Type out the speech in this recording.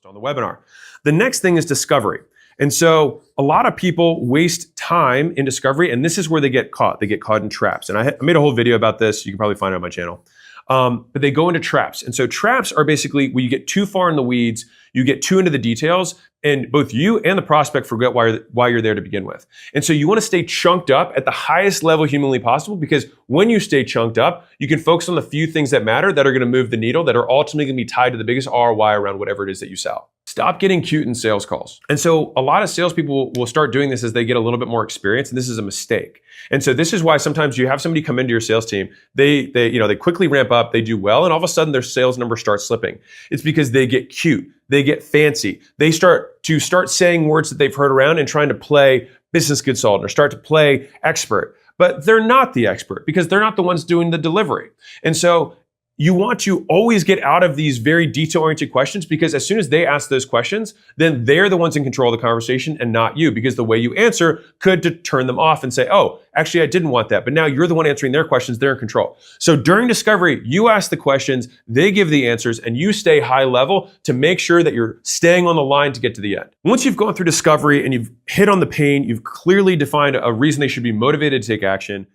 post on the webinar. The next thing is discovery. And so a lot of people waste time in discovery, and this is where they get caught. They get caught in traps. And I made a whole video about this. You can probably find it on my channel. But they go into traps. And so traps are basically when you get too far in the weeds, you get too into the details, and both you and the prospect forget why you're there to begin with. And so you want to stay chunked up at the highest level humanly possible, because when you stay chunked up, you can focus on the few things that matter, that are going to move the needle, that are ultimately going to be tied to the biggest ROI around whatever it is that you sell. Stop getting cute in sales calls. And so a lot of salespeople will start doing this as they get a little bit more experience, and this is a mistake. And so this is why sometimes you have somebody come into your sales team, they quickly ramp up, they do well, and all of a sudden their sales numbers start slipping. It's because they get cute, they get fancy, they start saying words that they've heard around and trying to play business consultant or start to play expert. But they're not the expert, because they're not the ones doing the delivery. And so you want to always get out of these very detail-oriented questions, because as soon as they ask those questions, then they're the ones in control of the conversation and not you, because the way you answer could turn them off and say, oh, actually, I didn't want that. But now you're the one answering their questions. They're in control. So during discovery, you ask the questions, they give the answers, and you stay high level to make sure that you're staying on the line to get to the end. Once you've gone through discovery and you've hit on the pain, you've clearly defined a reason they should be motivated to take action,